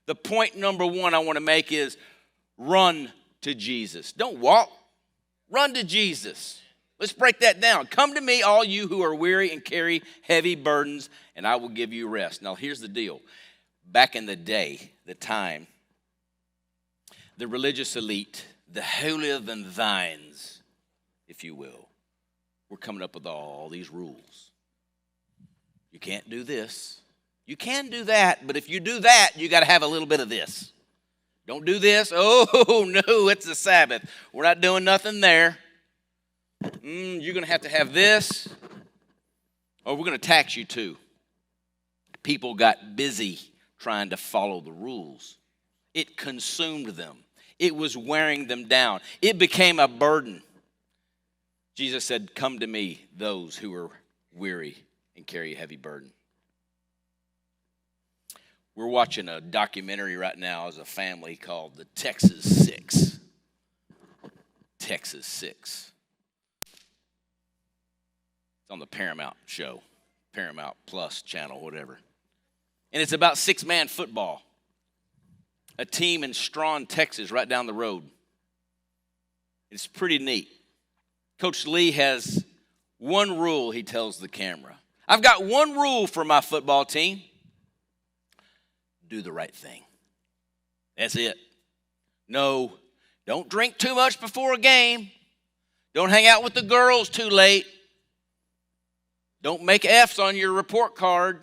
The point number one I want to make is run to Jesus. Don't walk. Run to Jesus. Let's break that down. Come to me, all you who are weary and carry heavy burdens, and I will give you rest. Now, here's the deal. Back in the day, the time, the religious elite, the holier than thines, if you will, were coming up with all these rules. You can't do this. You can do that, but if you do that, you got to have a little bit of this. Don't do this. Oh, no, it's the Sabbath. We're not doing nothing there. You're going to have this, or we're going to tax you too. People got busy trying to follow the rules. It consumed them. It was wearing them down. It became a burden. Jesus said, come to me, those who are weary and carry a heavy burden. We're watching a documentary right now as a family called The Texas Six. Texas Six. It's on the Paramount show, Paramount Plus channel, whatever. And it's about six-man football. A team in Strawn, Texas, right down the road. It's pretty neat. Coach Lee has one rule, he tells the camera. I've got one rule for my football team. Do the right thing. That's it. No, don't drink too much before a game. Don't hang out with the girls too late. Don't make F's on your report card.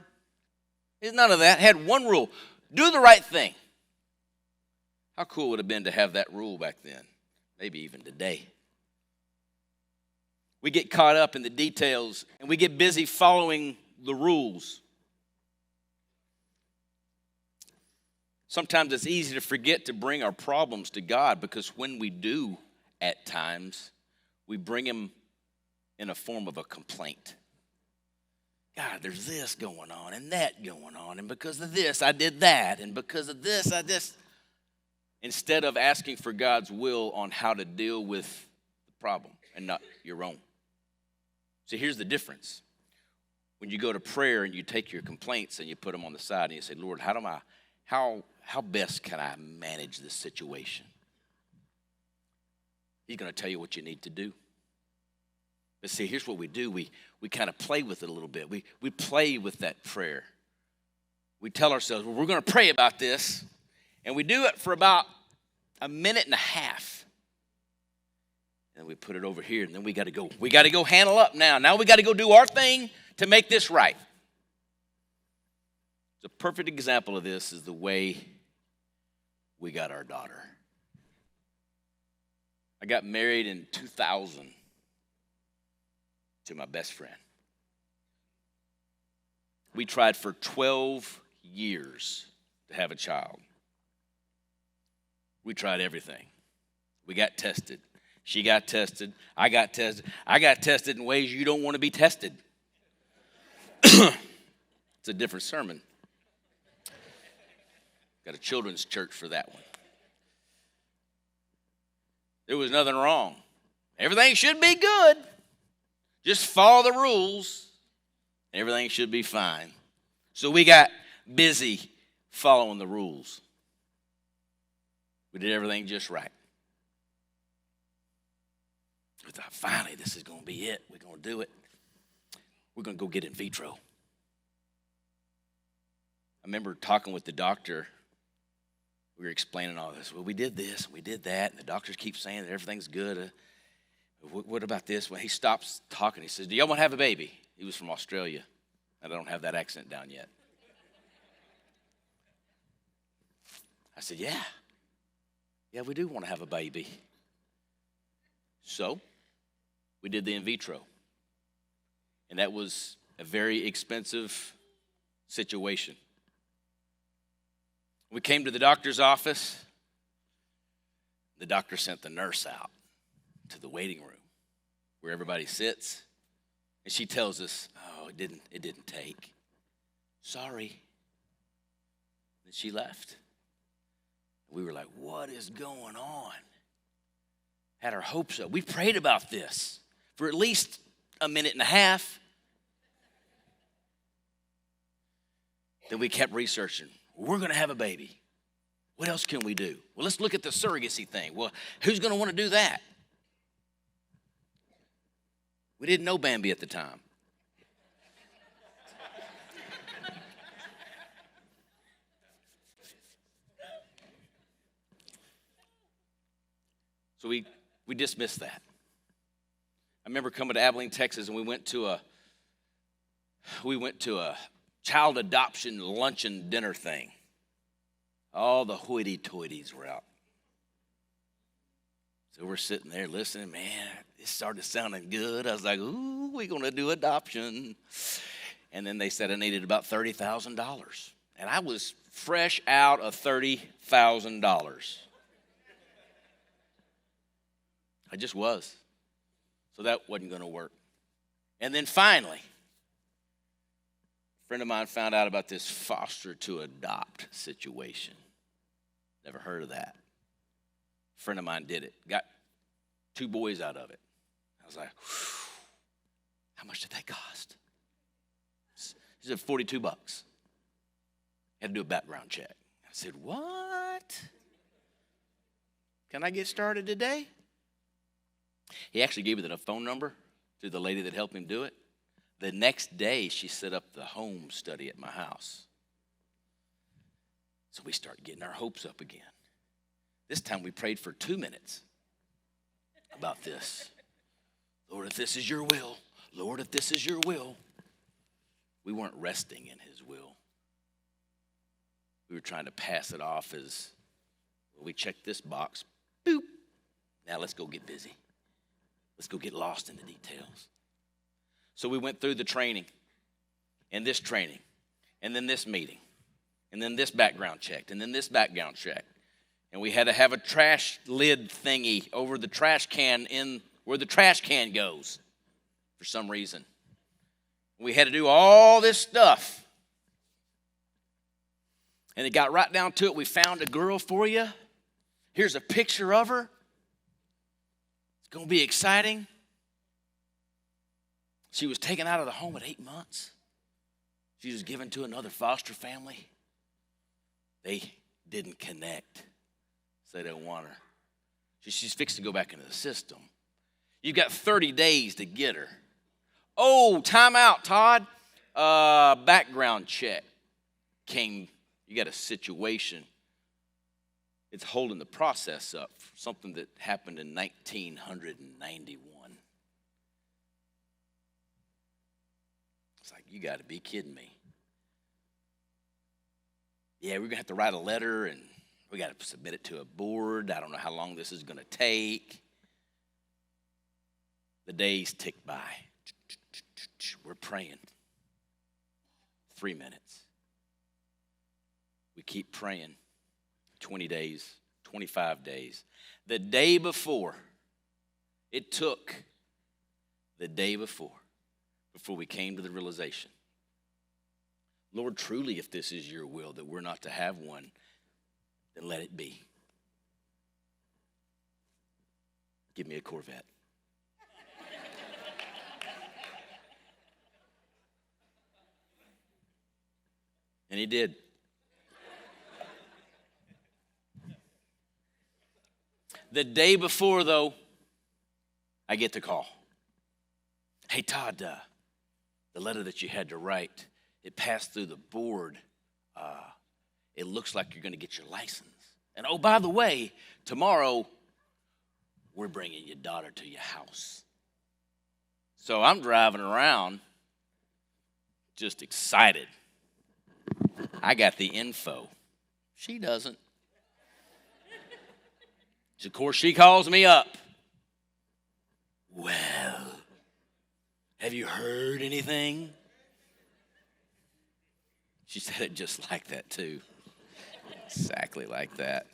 There's none of that. Had one rule. Do the right thing. How cool would it have been to have that rule back then? Maybe even today. We get caught up in the details and we get busy following the rules. Sometimes it's easy to forget to bring our problems to God because when we do, at times, we bring Him in a form of a complaint. God, there's this going on and that going on, and because of this, I did that, and because of this, I just... Instead of asking for God's will on how to deal with the problem and not your own. See, here's the difference. When you go to prayer and you take your complaints and you put them on the side and you say, Lord, how best can I manage this situation? He's going to tell you what you need to do. But see, here's what we do. We kind of play with it a little bit. We play with that prayer. We tell ourselves, well, we're going to pray about this. And we do it for about a minute and a half. And we put it over here, and then we got to go. We got to go handle up now. Now we got to go do our thing to make this right. The perfect example of this is the way we got our daughter. I got married in 2000 to my best friend. We tried for 12 years to have a child. We tried everything. We got tested. She got tested. I got tested. I got tested in ways you don't want to be tested. It's a different sermon. Got a children's church for that one. There was nothing wrong. Everything should be good. Just follow the rules. Everything should be fine. So we got busy following the rules. We did everything just right. We thought, finally, this is going to be it. We're going to do it. We're going to go get in vitro. I remember talking with the doctor. We were explaining all this. Well, we did this, we did that, and the doctors keep saying that everything's good. What about this? Well, he stops talking. He says, do y'all want to have a baby? He was from Australia. I don't have that accent down yet. I said, yeah. Yeah, we do want to have a baby. So, we did the in vitro. And that was a very expensive situation. We came to the doctor's office. The doctor sent the nurse out to the waiting room where everybody sits. And she tells us, oh, it didn't take. Sorry. And she left. We were like, what is going on? Had our hopes up. We prayed about this for at least a minute and a half. Then we kept researching. We're going to have a baby. What else can we do? Well, let's look at the surrogacy thing. Well, who's going to want to do that? We didn't know Bambi at the time. So we dismissed that. I remember coming to Abilene, Texas, and we went to a child adoption luncheon dinner thing. All the hoity-toities were out. So we're sitting there listening. Man, it started sounding good. I was like, ooh, we're going to do adoption. And then they said I needed about $30,000. And I was fresh out of $30,000. I just was. So that wasn't going to work. And then finally, a friend of mine found out about this foster to adopt situation. Never heard of that. A friend of mine did it. Got 2 boys out of it. I was like, how much did that cost? He said $42. Had to do a background check. I said, what? Can I get started today? He actually gave me the phone number to the lady that helped him do it. The next day, she set up the home study at my house. So we started getting our hopes up again. This time we prayed for 2 minutes about this. Lord, if this is your will. Lord, if this is your will. We weren't resting in his will. We were trying to pass it off as, well, we checked this box. Boop. Now let's go get busy. Let's go get lost in the details. So we went through the training, and this training, and then this meeting, and then this background check, and then this background check. And we had to have a trash lid thingy over the trash can in where the trash can goes for some reason. We had to do all this stuff. And it got right down to it. We found a girl for you. Here's a picture of her. It's going to be exciting. She was taken out of the home at 8 months. She was given to another foster family. They didn't connect, so they don't want her. She's fixed to go back into the system. You've got 30 days to get her. Oh, time out, Todd. Background check came. You got a situation. It's holding the process up. Something that happened in 1991. It's like, you got to be kidding me. Yeah, we're going to have to write a letter, and we got to submit it to a board. I don't know how long this is going to take. The days tick by. We're praying. 3 minutes. We keep praying. 20 days, 25 days. The day before, it took the day before we came to the realization, Lord, truly, if this is your will that we're not to have one, then let it be. Give me a Corvette. And he did. The day before, though, I get the call. Hey, Todd, the letter that you had to write, it passed through the board. It looks like you're going to get your license. And oh, by the way, tomorrow, we're bringing your daughter to your house. So I'm driving around just excited. I got the info. She doesn't. So of course, she calls me up. Well, have you heard anything? She said it just like that, too. Exactly like that.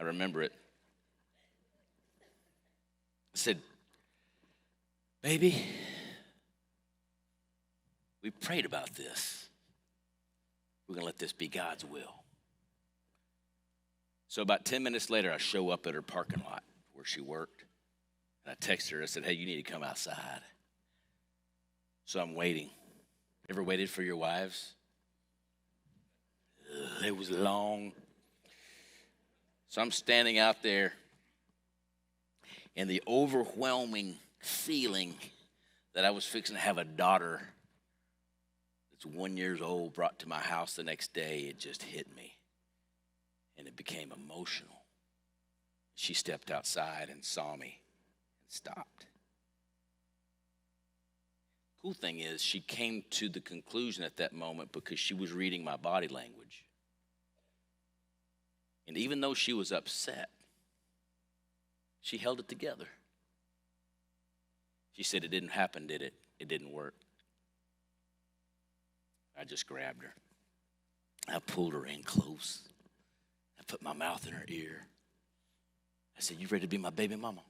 I remember it. I said, baby, we prayed about this. We're going to let this be God's will. So about 10 minutes later, I show up at her parking lot where she worked. And I text her. I said, hey, you need to come outside. So I'm waiting. Ever waited for your wives? It was long. So I'm standing out there, and the overwhelming feeling that I was fixing to have a daughter that's 1 year old brought to my house the next day, it just hit me. And it became emotional. She stepped outside and saw me and stopped. Cool thing is, she came to the conclusion at that moment because she was reading my body language. And even though she was upset, she held it together. She said, "It didn't happen, did it? It didn't work." I just grabbed her. I pulled her in close. I put my mouth in her ear. I said, "You ready to be my baby mama?"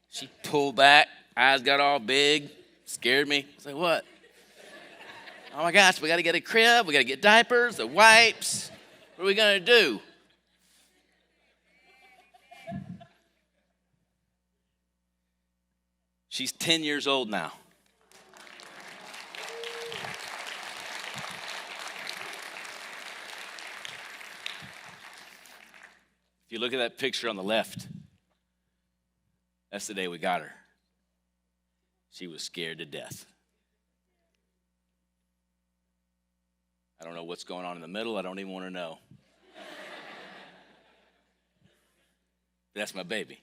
She pulled back, eyes got all big, scared me. I said, "What?" "Oh my gosh, we got to get a crib, we got to get diapers, the wipes. What are we going to do?" She's 10 years old now. If you look at that picture on the left, that's the day we got her. She was scared to death. I don't know what's going on in the middle. I don't even want to know. That's my baby.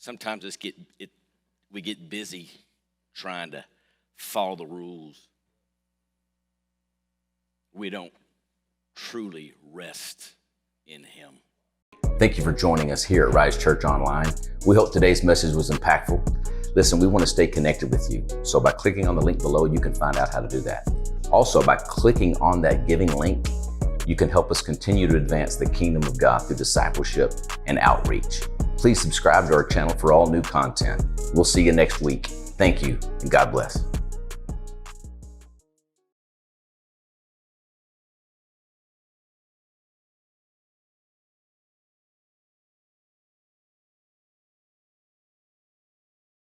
Sometimes we get busy trying to follow the rules. We don't truly rest in Him. Thank you for joining us here at Rise Church Online. We hope today's message was impactful. Listen, we want to stay connected with you. So by clicking on the link below, you can find out how to do that. Also, by clicking on that giving link, you can help us continue to advance the kingdom of God through discipleship and outreach. Please subscribe to our channel for all new content. We'll see you next week. Thank you, and God bless.